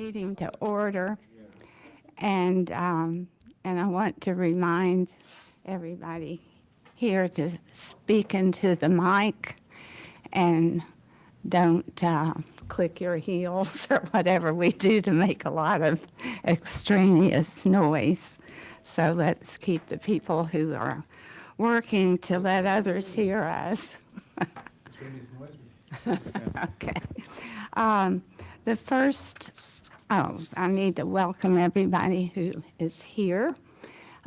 meeting to order. And I want to remind everybody here to speak into the mic and don't click your heels or whatever we do to make a lot of extraneous noise. So let's keep the people who are working to let others hear us. Okay. The first, I need to welcome everybody who is here.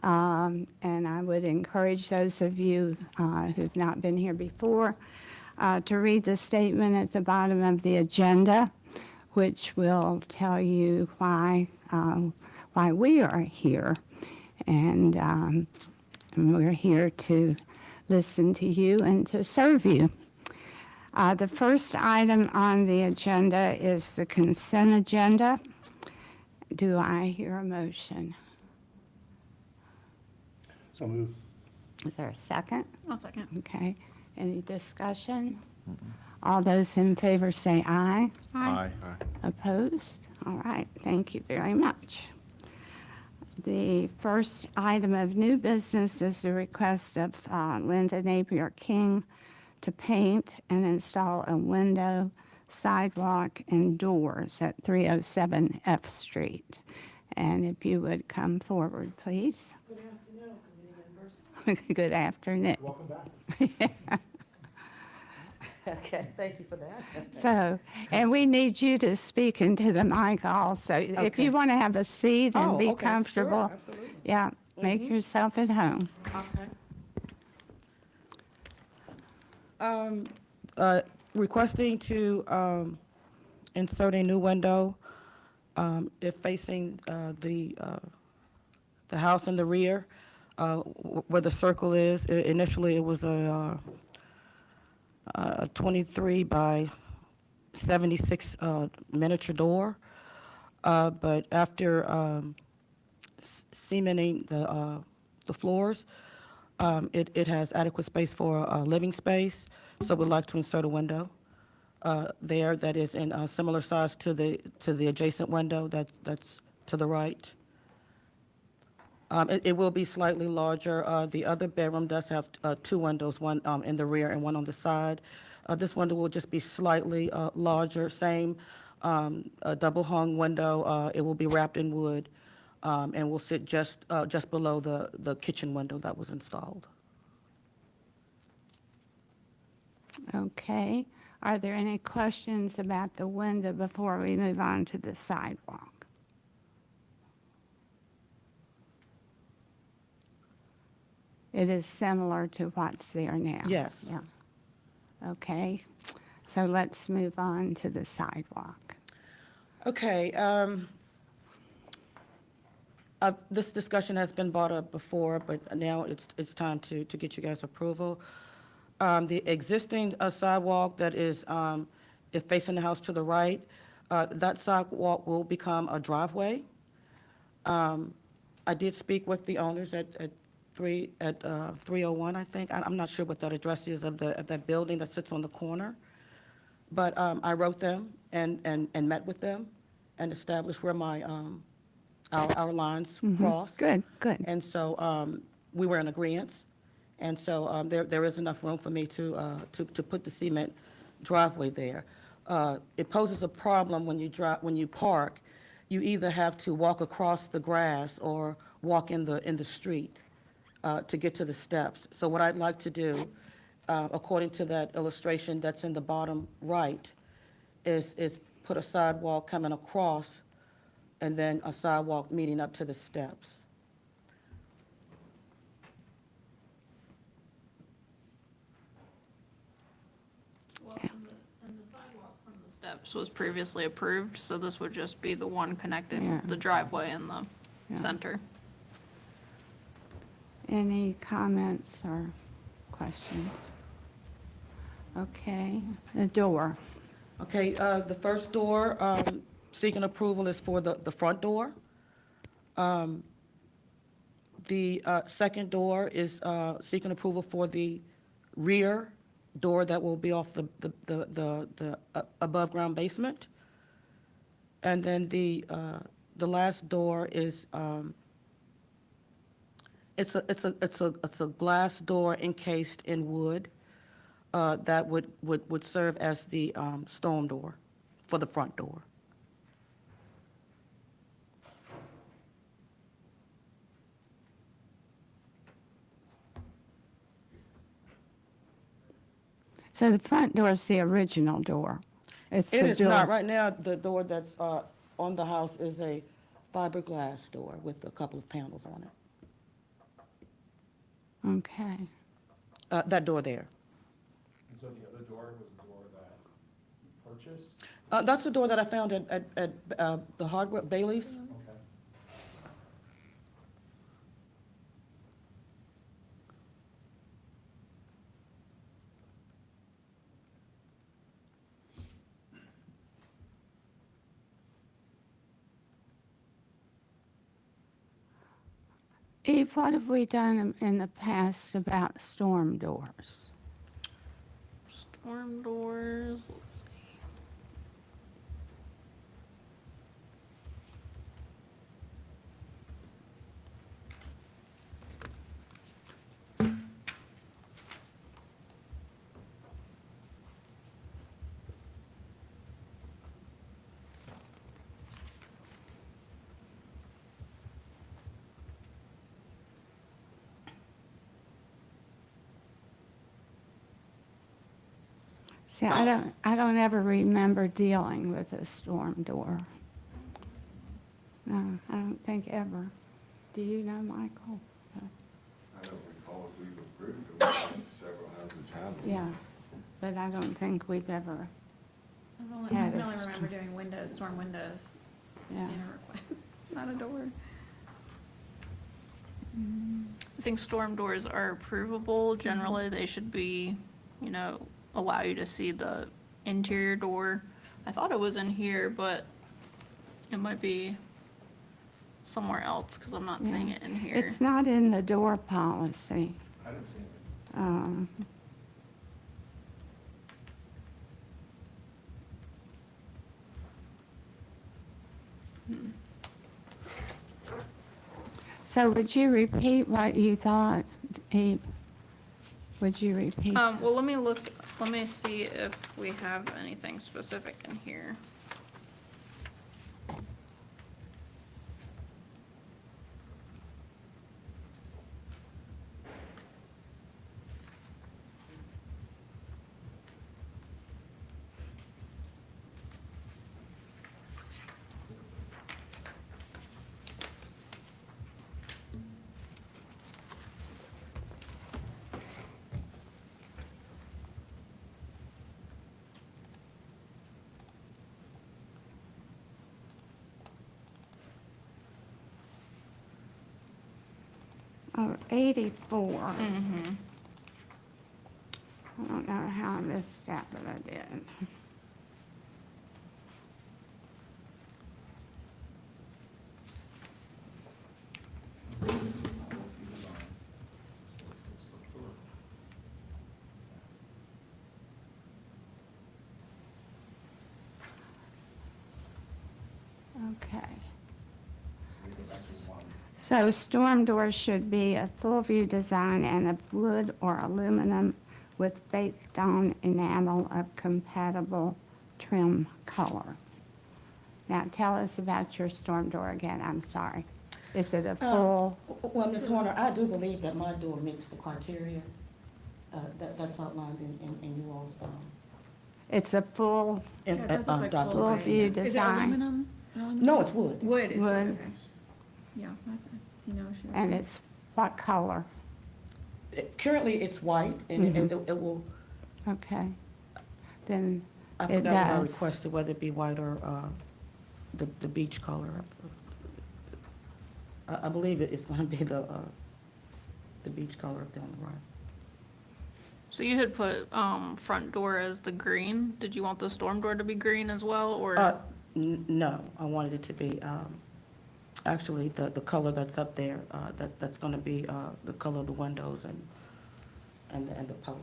And I would encourage those of you who've not been here before to read the statement at the bottom of the agenda, which will tell you why we are here. And we're here to listen to you and to serve you. The first item on the agenda is the consent agenda. Do I hear a motion? So moved. Is there a second? I'll second. Okay. Any discussion? All those in favor say aye. Aye. Opposed? All right. Thank you very much. The first item of new business is the request of Linda Napier King to paint and install a window, sidewalk, and doors at 307 F Street. And if you would come forward, please. Good afternoon, committee members. Good afternoon. Welcome back. Okay, thank you for that. So, and we need you to speak into the mic also. If Okay. you want to have a seat and be Okay, comfortable, sure, absolutely. yeah, make yourself at home. Okay. Requesting to insert a new window if facing the house in the rear where the circle is. Initially, it was a 23 by 76 miniature door, but after cementing the floors, it has adequate space for living space, so we'd like to insert a window there that is in a similar size to the adjacent window that's to the right. It will be slightly larger. The other bedroom does have two windows, one in the rear and one on the side. This window will just be slightly larger, same double hung window. It will be wrapped in wood and will sit just below the kitchen window that was installed. Okay. Are there any questions about the window before we move on to the sidewalk? It is similar to what's there now? Yes. Yeah. Okay. So let's move on to the sidewalk. Okay. This discussion has been brought up before, but now it's time to get you guys' approval. The existing sidewalk that is facing the house to the right, that sidewalk will become a driveway. I did speak with the owners at 301, I think. I'm not sure what that address is of that building that sits on the corner. But I wrote them and met with them and established where our lines cross. Good, good. And so we were in agreement. And so there is enough room for me to put the cement driveway there. It poses a problem when you park. You either have to walk across the grass or walk in the street to get to the steps. So what I'd like to do, according to that illustration that's in the bottom right, is put a sidewalk coming across and then a sidewalk meeting up to the steps. Well, and the sidewalk from the steps was previously approved, so this would just be the one connecting Yeah. the driveway in the Yeah. center. Any comments or questions? Okay, the door. Okay, the first door, seeking approval is for the front door. The second door is seeking approval for the rear door that will be off the above-ground basement. And then the last door is, it's a glass door encased in wood, that would serve as the, storm door for the front door. So the front door is the original door. It's It the is door. not, right now, the door that's, on the house is a fiberglass door with a couple of panels on it. Okay. That door there. And so the other door was the door that you purchased? That's the door that I found at the hardware, Bailey's. Okay. Eve, what have we done in the past about storm doors? Storm doors, let's see. See, I don't ever remember dealing with a storm door. No, I don't think ever. Do you know, Michael? I don't recall if we've approved them, several houses have them. Yeah, but I don't think we've ever, I Yeah, can that's only remember doing windows, storm windows in yeah. a request, not a door. I think storm doors are approvable. Generally, they should be, allow you to see the interior door. I thought it was in here, but it might be somewhere else because I'm not seeing Yeah. it in here. It's not in the door policy. I didn't see it. Um, So would you repeat what you thought, Eve? Would you repeat? Well, let me see if we have anything specific in here. Oh, 84. Mm-hmm. I don't know how I missed that, but I did. Okay. So storm doors should be a full view design and of wood or aluminum with baked-on enamel of compatible trim color. Now, tell us about your storm door again, I'm sorry. Is it a full, Well, Ms. Horner, I do believe that my door meets the criteria that's outlined in you all's, it's a full, Yeah, it does look like document. full view Is it design, aluminum? No, it's wood. Wood, it's wood, Wood. okay. Yeah, I see no issue. with and that. it's what color? Currently, it's white, and Mhm. it will, Okay, then I It forgot what I does. requested, whether it be white or the beach color. I believe it's going to be the beach color up there on the right. So you had put front door as the green. Did you want the storm door to be green as well, or? No, I wanted it to be, actually, the color that's up there, that's going to be the color of the windows and the post.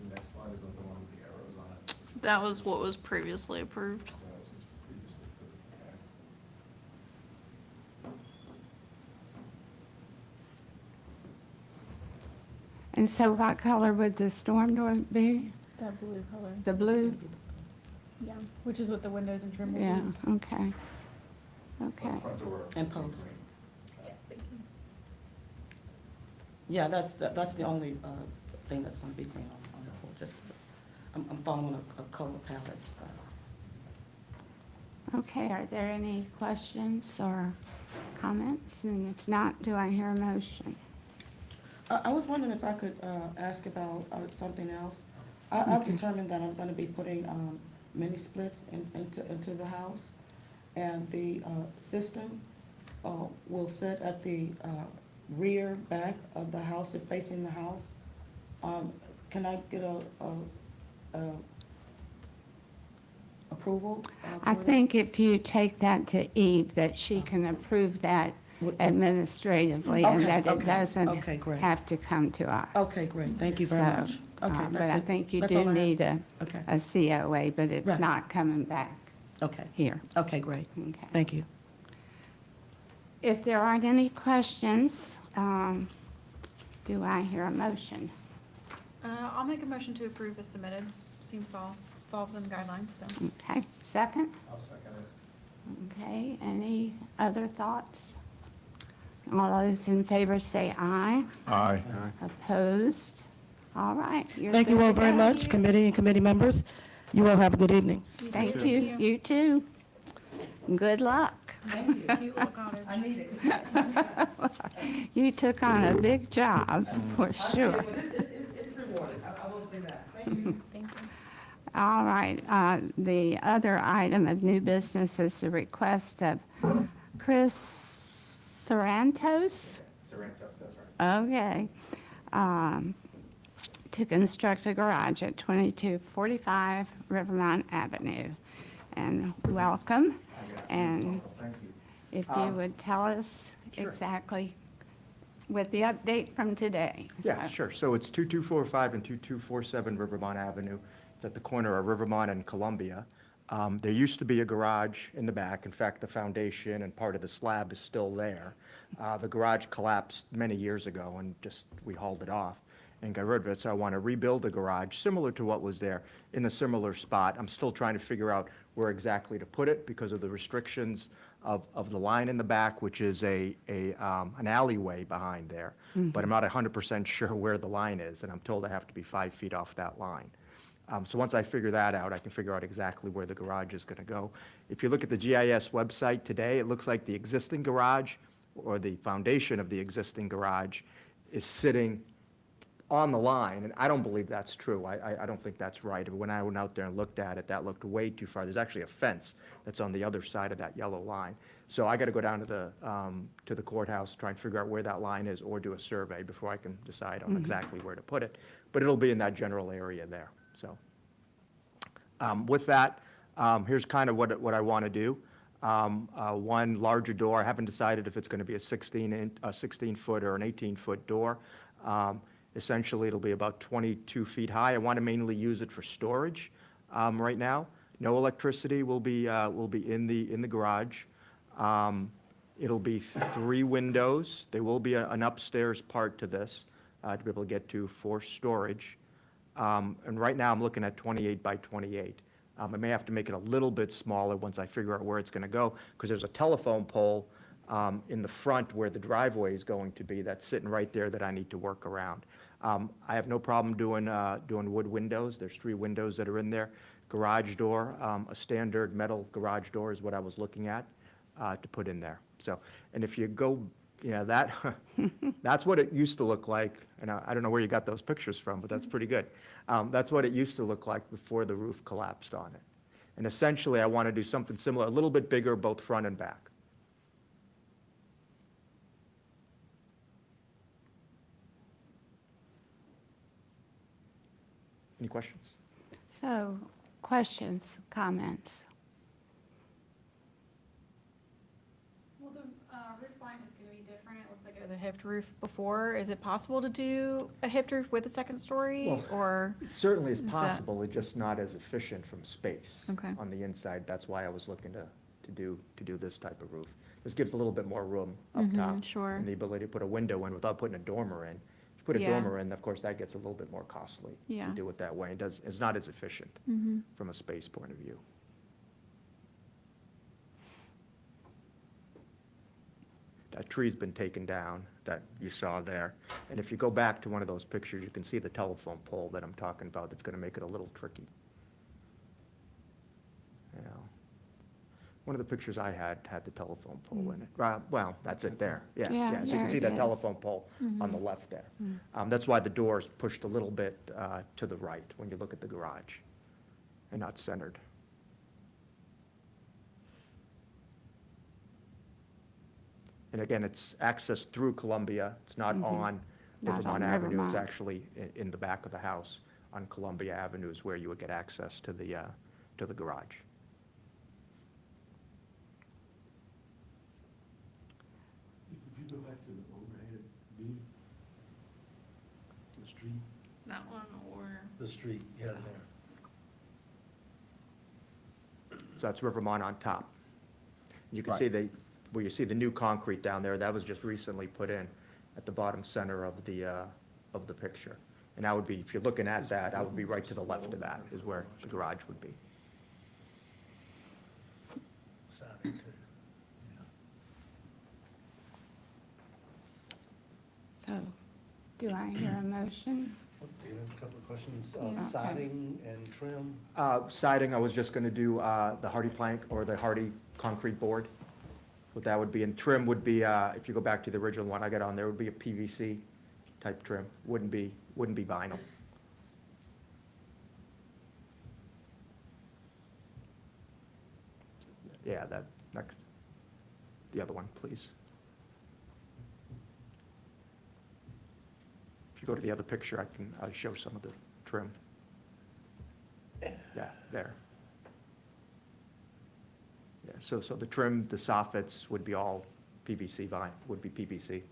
The next slide is the one with the arrows on it. That was what was previously approved. And so what color would the storm door be? That blue color, The blue? yeah, which is what the windows and trim will be. Yeah, okay. Okay. Front door. And post. Yes, thank you. Yeah, that's the only thing that's going to be green on the whole, just, I'm following a color palette. Okay, are there any questions or comments? And if not, do I hear a motion? I was wondering if I could ask about something else. I've Okay. determined that I'm going to be putting mini splits into the house, and the system will sit at the rear back of the house, it facing the house. Can I get a approval? I for that? think if you take that to Eve, that she can approve that administratively and Okay, that it okay, doesn't okay, great. have to come to us. Okay, great, thank you very So, much. Okay, But that's I it. think you That's do all I have. need Okay, a COA, but it's Right. not coming back okay, here. okay, great, Okay. thank you. If there aren't any questions, do I hear a motion? I'll make a motion to approve as submitted. Seems to all fall within the guidelines, so. Okay, second? I'll second it. Okay, any other thoughts? All those in favor say aye. Aye. Opposed? All right. you're Thank you good all to very go. much, committee and committee members. You all have a good evening. Thank you. You too. Good luck. Cute little cottage. need it. You took on a big job, for sure. It's rewarding, I will say that. Thank you. Thank you. All right, the other item of new business is the request of Chris Sorrentos, Sorrento's, that's right. okay, to construct a garage at 2245 Rivermont Avenue. And welcome, and Thank you. if you would tell us Sure. exactly with the update from today. Yeah, So- sure. So it's 2245 and 2247 Rivermont Avenue. It's at the corner of Rivermont and Columbia. There used to be a garage in the back. In fact, the foundation and part of the slab is still there. The garage collapsed many years ago and just, we hauled it off and got rid of it. So I want to rebuild the garage similar to what was there in a similar spot. I'm still trying to figure out where exactly to put it because of the restrictions of the line in the back, which is an alleyway behind there. But I'm not 100% sure where the line is, and I'm told I have to be 5 feet off that line. So once I figure that out, I can figure out exactly where the garage is going to go. If you look at the GIS website today, it looks like the existing garage or the foundation of the existing garage is sitting on the line, and I don't believe that's true. I don't think that's right. When I went out there and looked at it, that looked way too far. There's actually a fence that's on the other side of that yellow line. So I got to go down to the courthouse, try and figure out where that line is, or do a survey before I can decide on exactly where to put it. But it'll be in that general area there, so. With that, here's kind of what I want to do. One larger door, I haven't decided if it's going to be a 16-foot or an 18-foot door. Essentially, it'll be about 22 feet high. I want to mainly use it for storage right now. No electricity will be in the garage. It'll be 3 windows. There will be an upstairs part to this to be able to get to for storage. And right now, I'm looking at 28 by 28. I may have to make it a little bit smaller once I figure out where it's going to go, because there's a telephone pole in the front where the driveway is going to be that's sitting right there that I need to work around. I have no problem doing wood windows. There's 3 windows that are in there. Garage door, a standard metal garage door is what I was looking at to put in there. So, and if you go, that, that's what it used to look like. And I don't know where you got those pictures from, but that's pretty good. That's what it used to look like before the roof collapsed on it. And essentially, I want to do something similar, a little bit bigger, both front and back. Any questions? So, questions, comments? Well, the roof line is gonna be different. It looks like it was a hipped roof before. Is it possible to do a hipped roof with a second story, Well, or? It certainly is Is that- possible, it's just not as efficient from space. Okay. On the inside, that's why I was looking to do this type of roof. This gives a little bit more room up top. Sure. And the ability to put a window in without putting a dormer in. put a Yeah. dormer in, of course, that gets a little bit more costly. Yeah. To do it that way. It's not as efficient Mm-hmm. from a space point of view. That tree's been taken down that you saw there. And if you go back to one of those pictures, you can see the telephone pole that I'm talking about that's gonna make it a little tricky. You know, one of the pictures I had the telephone pole in it. Well, that's it there, yeah, Yeah, yeah. So you there can see it that is. telephone pole on the left there. That's why the door's pushed a little bit to the right when you look at the garage and not centered. And again, it's accessed through Columbia. It's not on Not Rivermont on Avenue. It's Rivermont. actually in the back of the house on Columbia Avenue is where you would get access to the garage. Could you go back to the overhead view? The street? That one or, The street, yeah, there. So that's Rivermont on top. You can Right. see where you see the new concrete down there, that was just recently put in at the bottom center of the picture. And that would be, if you're looking at that, that would be right to the left of that is where the garage would be. Siding too. So, do I hear a motion? Do you have a couple of questions? Yeah. Siding and trim? Siding, I was just gonna do the hardy plank or the hardy concrete board. What that would be, and trim would be, if you go back to the original one I got on there, would be a PVC type trim, wouldn't be vinyl. Yeah, that, next, the other one, please. If you go to the other picture, I'll show some of the trim. Yeah, there. Yeah, so the trim, the soffits would be all PVC would be PVC.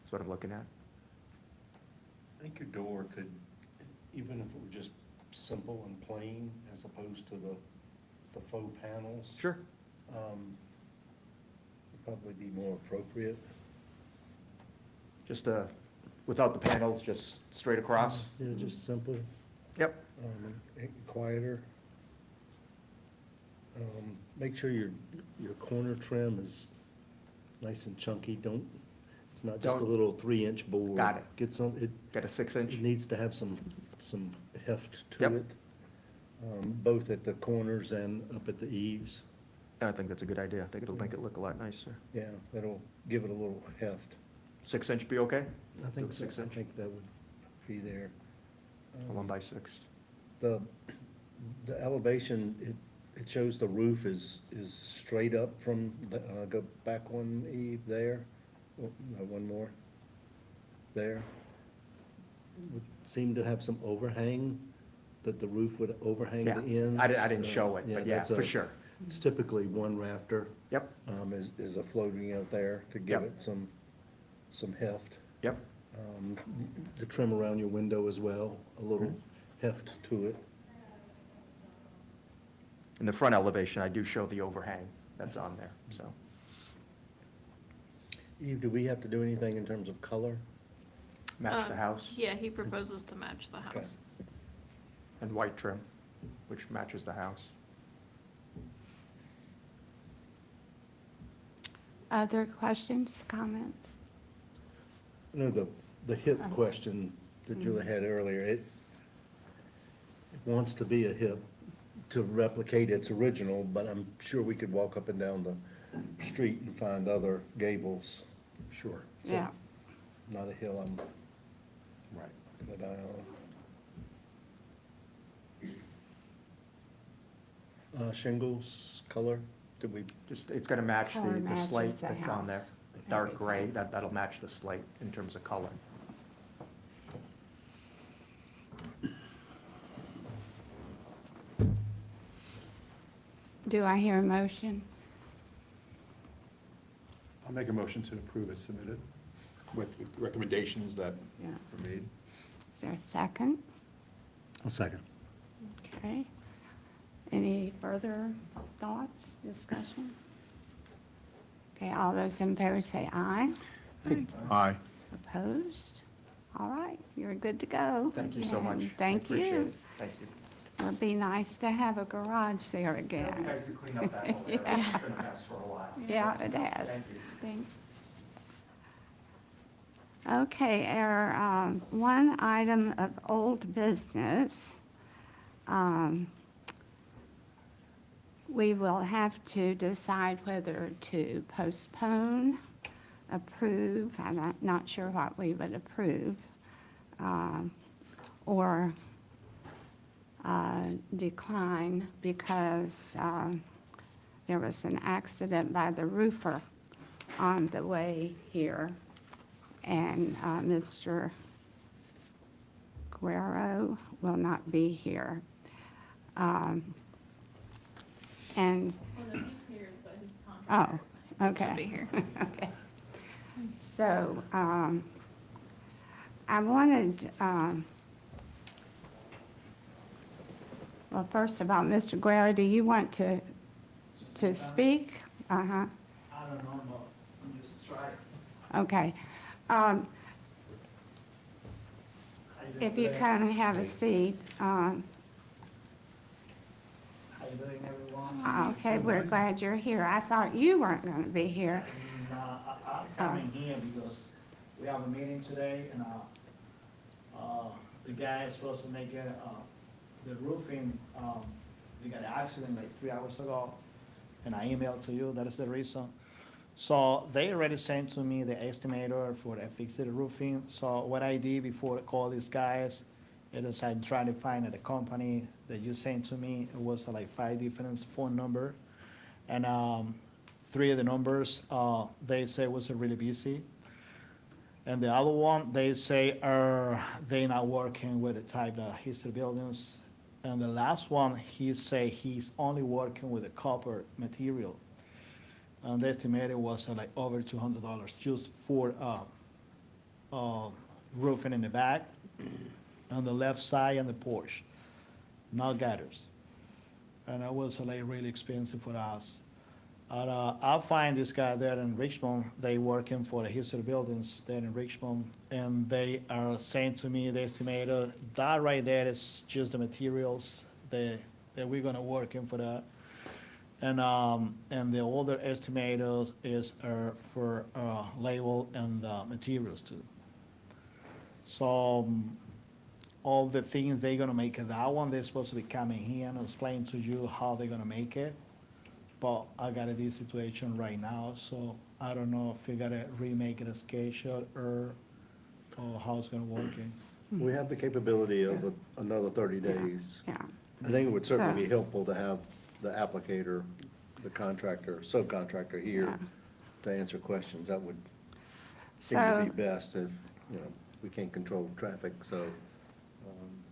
That's what I'm looking at. I think your door could, even if it were just simple and plain, as opposed to the faux panels. Sure. Would probably be more appropriate. Just without the panels, just straight across? Yeah, just simple, Yep. quieter. Make sure your corner trim is nice and chunky, it's not just a Don't- little 3-inch board. Got it. Get some, Got a 6-inch? it needs to have some heft to Yep. it, both at the corners and up at the eaves. I think that's a good idea. I think it'll make it look a lot nicer. Yeah, that'll give it a little heft. 6-inch be okay? I think, Do a so. I 6-inch? think that would be there. A 1x6. The elevation, it shows the roof is straight up from, go back one, Eve, there. Oh, no, one more. There. Would seem to have some overhang, that the roof would overhang Yeah, the ends. I didn't show it, but yeah, that's for sure. It's typically one rafter, Yep, is a floating out there to give Yep. it some heft. yep. The trim around your window as well, a little heft to it. In the front elevation, I do show the overhang that's on there, so. Eve, do we have to do anything in terms of color? Match the house yeah, he proposes to match the Okay. house. and white trim, which matches the house. Other questions, comments? I know the hip question that Julie had earlier, it wants to be a hip to replicate its original, but I'm sure we could walk up and down the street and find other gables. Sure. Yeah. Not a hill I'm Right. gonna die on. Shingles, color, did we, Just, it's gonna match Color the matches slate the that's on there. house. Dark gray, that'll match the slate in terms of color. Do I hear a motion? I'll make a motion to approve as submitted with the recommendations that Yeah. were made. Is there a second? a second. Okay. Any further thoughts, discussion? Okay, all those in favor say aye. Aye. Opposed? All right, you're good to go. Thank you so much. And I Thank appreciate you. it. Thank you. It'd be nice to have a garage there It'd be again. nice to clean up that whole area. It's been a mess for a while. Yeah, it has. Thank you. Thanks. Okay, our one item of old business. We will have to decide whether to postpone, approve, I'm not sure what we would approve, or decline because there was an accident by the roofer on the way here, and Mr. Guerrero will not be here. And, Well, no, he's here, but his oh, contract okay. should be here. Okay. So, I wanted, well, first of all, Mr. Guerra, do you want to speak? Uh-huh, I don't know, but I'm just trying. okay. How you If you doing? kind of have a seat, How you doing, everyone? okay, we're glad you're here. I thought you weren't going to be here. And, I'm coming here because we have a meeting today, and, the guy is supposed to make the roofing, they got an accident like 3 hours ago, and I emailed to you, that is the reason. So they already sent to me the estimator for fix the roofing, so what I did before I call these guys, is I tried to find the company that you sent to me, it was like 5 different phone number, and, 3 of the numbers, they say was really busy. And the other one, they say, they not working with the type of history buildings. And the last one, he say he's only working with the copper material. And the estimated was like over $200 just for, roofing in the back, on the left side and the porch, not gutters. And that was like really expensive for us. I'll find this guy there in Richmond, they working for the history buildings there in Richmond, and they are saying to me, the estimator, that right there is just the materials that we're gonna work in for that. And the other estimator is, for, label and, materials too. So, all the things they're gonna make it, that one, they're supposed to be coming here and explain to you how they're gonna make it. But I got this situation right now, so I don't know if we gotta remake it a schedule or how it's gonna work. We have the capability of another 30 days. Yeah, I think it would certainly be So- helpful to have the applicator, the contractor, subcontractor Yeah. here to answer questions. That would seem to So be best if, we can't control traffic, so.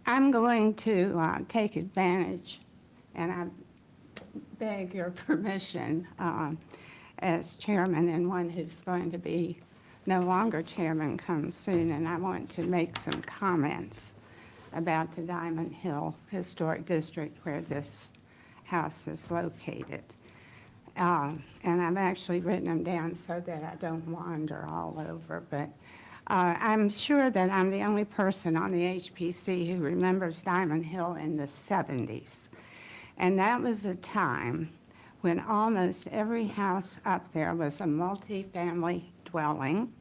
I'm going to take advantage, and I beg your permission as chairman and one who's going to be no longer chairman come soon, and I want to make some comments about the Diamond Hill Historic District where this house is located. And I've actually written them down so that I don't wander all over, but I'm sure that I'm the only person on the HPC who remembers Diamond Hill in the 70s. And that was a time when almost every house up there was a multifamily dwelling,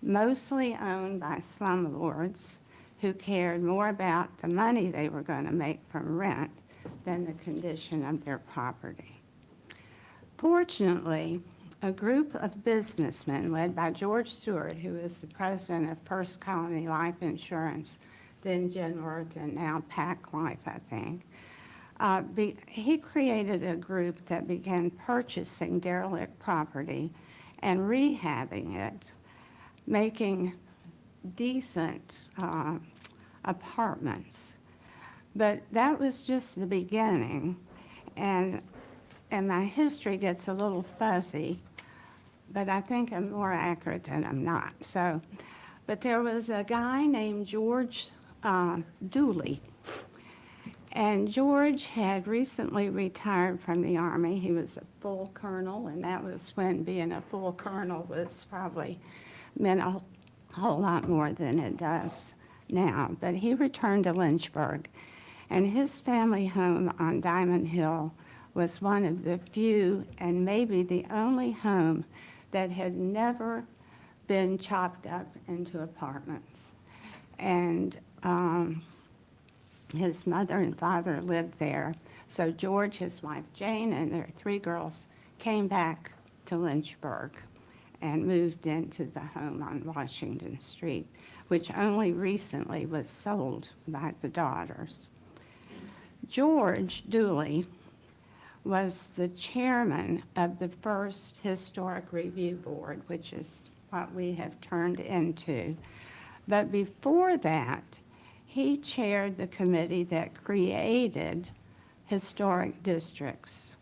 mostly owned by slumlords who cared more about the money they were going to make from rent than the condition of their property. Fortunately, a group of businessmen led by George Stewart, who is the president of First Colony Life Insurance, then Genworth, and now Pac Life, I think, he created a group that began purchasing derelict property and rehabbing it, making decent apartments. But that was just the beginning, and my history gets a little fuzzy, but I think I'm more accurate than I'm not. So, but there was a guy named George Dooley, and George had recently retired from the Army. He was a full colonel, and that was when being a full colonel was probably meant a whole lot more than it does now. But he returned to Lynchburg, and his family home on Diamond Hill was one of the few and maybe the only home that had never been chopped up into apartments. And his mother and father lived there. So George, his wife Jane, and their 3 girls came back to Lynchburg and moved into the home on Washington Street, which only recently was sold by the daughters. George Dooley was the chairman of the first Historic Review Board, which is what we have turned into. But before that, he chaired the committee that created historic districts.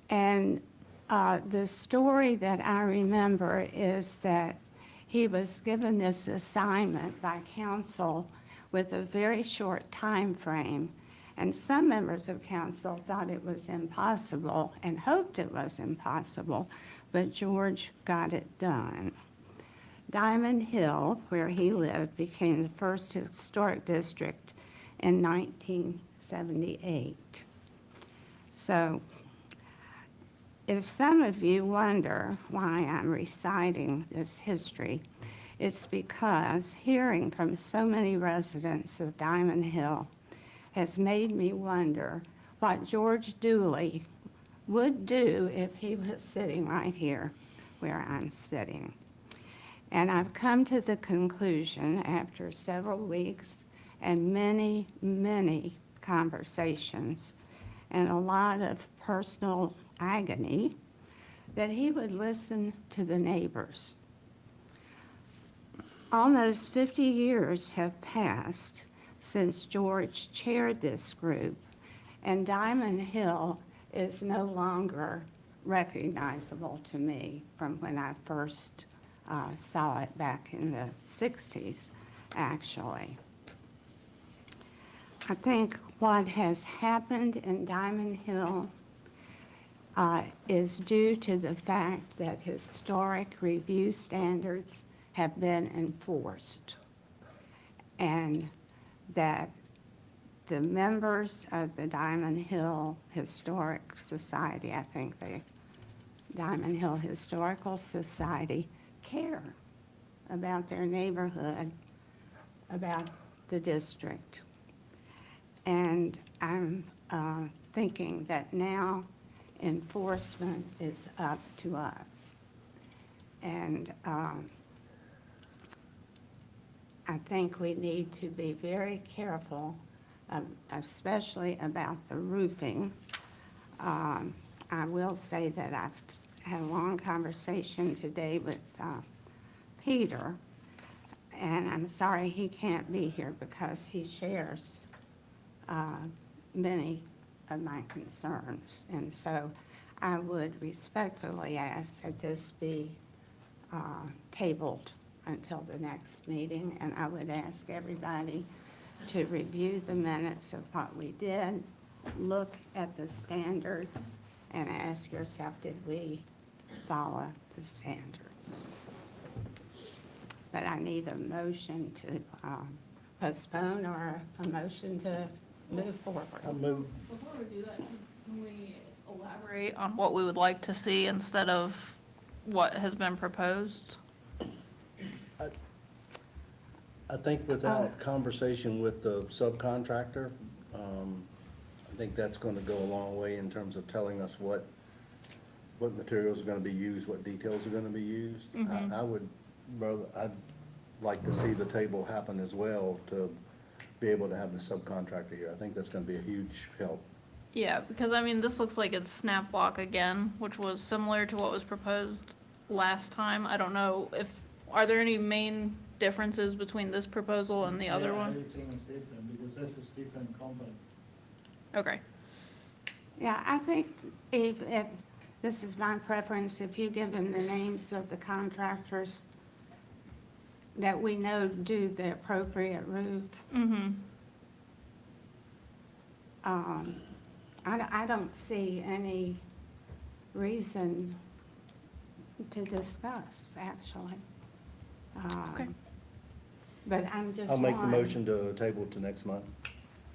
And the story that I remember is that he was given this assignment by council with a very short time frame, and some members of council thought it was impossible and hoped it was impossible, but George got it done. Diamond Hill, where he lived, became the first historic district in 1978. So if some of you wonder why I'm reciting this history, it's because hearing from so many residents of Diamond Hill has made me wonder what George Dooley would do if he was sitting right here where I'm sitting. And I've come to the conclusion after several weeks and many, many conversations and a lot of personal agony that he would listen to the neighbors. Almost 50 years have passed since George chaired this group, and Diamond Hill is no longer recognizable to me from when I first saw it back in the 60s, actually. I think what has happened in Diamond Hill is due to the fact that historic review standards have been enforced, and that the members of the Diamond Hill Historic Society, I think the Diamond Hill Historical Society, care about their neighborhood, about the district. And I'm thinking that now enforcement is up to us. And I think we need to be very careful, especially about the roofing. I will say that I've had a long conversation today with Peter, and I'm sorry he can't be here because he shares many of my concerns. And so I would respectfully ask that this be tabled until the next meeting, and I would ask everybody to review the minutes of what we did, look at the standards, and ask yourself, did we follow the standards? But I need a motion to postpone or a motion to move forward. I'll move. Before we do that, can we elaborate on what we would like to see instead of what has been proposed? I think without conversation with the subcontractor, I think that's gonna go a long way in terms of telling us what materials are gonna be used, what details are gonna be used. I'd like to see the table happen as well, to be able to have the subcontractor here. I think that's gonna be a huge help. Yeah, because I mean, this looks like it's snap block again, which was similar to what was proposed last time. I don't know are there any main differences between this proposal and the other Yeah, one? everything is different, because this is different company. Okay. Yeah, I think if this is my preference, if you give them the names of the contractors that we know do the appropriate roof. Mm-hmm. I don't see any reason to discuss, actually. Okay. But I'm just I'll make the one. motion to table to next month.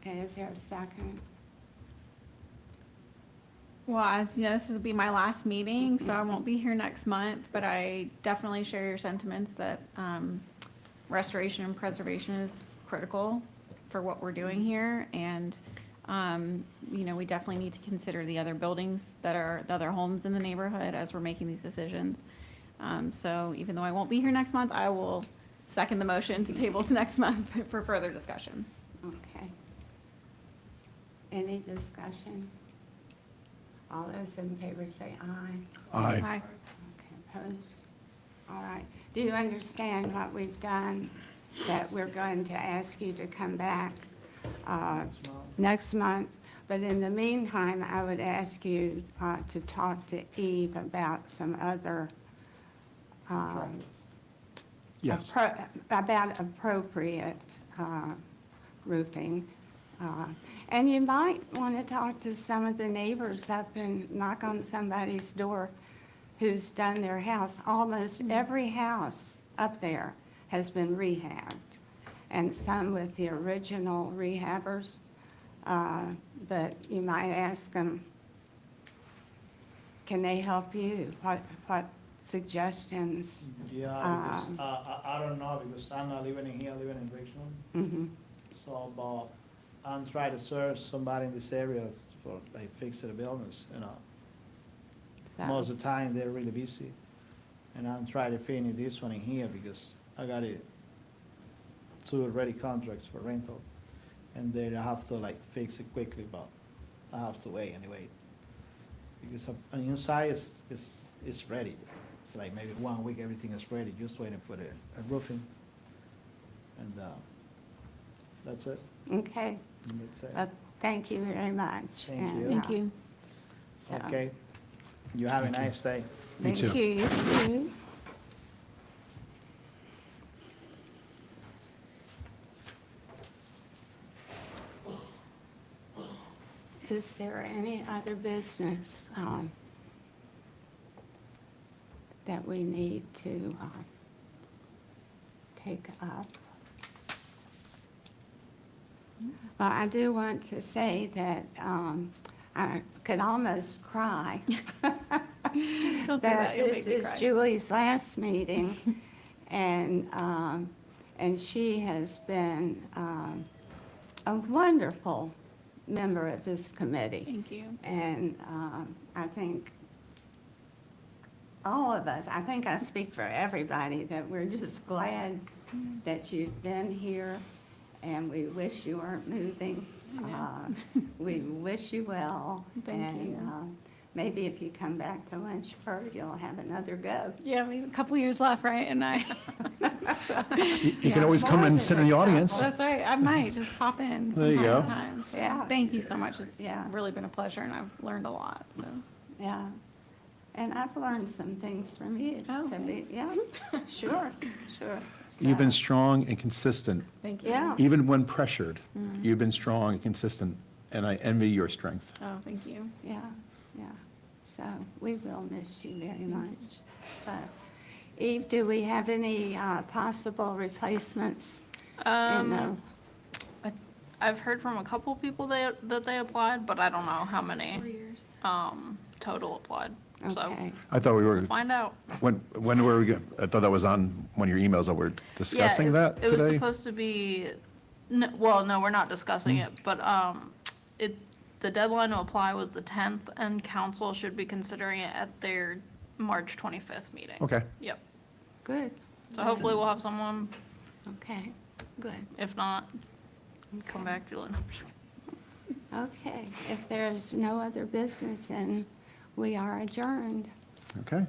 Okay, is there a second? Well, as you know, this will be my last meeting, so I won't be here next month, but I definitely share your sentiments that restoration and preservation is critical for what we're doing here. And, you know, we definitely need to consider the other buildings that are, the other homes in the neighborhood as we're making these decisions. So even though I won't be here next month, I will second the motion to table to next month for further discussion. Okay. Any discussion? All those in favor say aye. Aye. Okay, opposed? All right. Do you understand what we've done? That we're going to ask you to come back next month? But in the meantime, I would ask you to talk to Eve about some other, Yes. about appropriate roofing. And you might want to talk to some of the neighbors up and knock on somebody's door who's done their house. Almost every house up there has been rehabbed, and some with the original rehabbers. But you might ask them, can they help you? What suggestions? Yeah, because I don't know, because I'm not living in here, I'm living in Richmond. Mhm. So, but I'm trying to search somebody in this area for like fix the buildings, you know. So- Most of the time, they're really busy. And I'm trying to finish this one in here because I got two already contracts for rental. And they have to like fix it quickly, but I have to wait anyway. Because on the inside it's ready. It's like maybe 1 week, everything is ready, just waiting for the roofing. And that's it. Okay. And that's it. Well, thank you very much. Thank And, you. Thank you. so- Okay. You have a nice day. Thank too. you. You too. Is there any other business that we need to take up? Well, I do want to say that I could almost cry. Don't say that, you'll This make me is cry. Julie's last meeting, and she has been a wonderful member of this committee. Thank you. And I think all of us, I think I speak for everybody, that we're just glad that you've been here, and we wish you weren't moving. We wish you well. Thank and, you. Maybe if you come back to Lynchburg, you'll have another go. Yeah, we have a couple years left, right? And You can always come and sit in the audience. that's right, I might just pop in There you from time go. to time. So Yeah. Thank you so much. It's Yeah. really been a pleasure, and I've learned a lot, so. Yeah. And I've learned some things from you. Oh, to be- thanks. Yeah, sure, sure. You've been So, strong and consistent, Thank you. Yeah. even when pressured. You've been strong and consistent, and I envy your strength. Oh, thank you. Yeah, yeah. So we will miss you very much. So, Eve, do we have any possible replacements? I've heard from a couple people that they applied, but I don't know how many 4 years. total applied. So Okay. I thought we were, find out. when were we, I thought that was on one of your emails that we're discussing Yeah, that it was today? supposed to be, well, no, we're not discussing it, but the deadline to apply was the 10th, and council should be considering it at their March 25th meeting. Okay. Yep. Good. So hopefully we'll have someone. Okay, good. If not, come back, Julie. No, I'm just kidding. Okay, if there's no other business, then we are adjourned. Okay.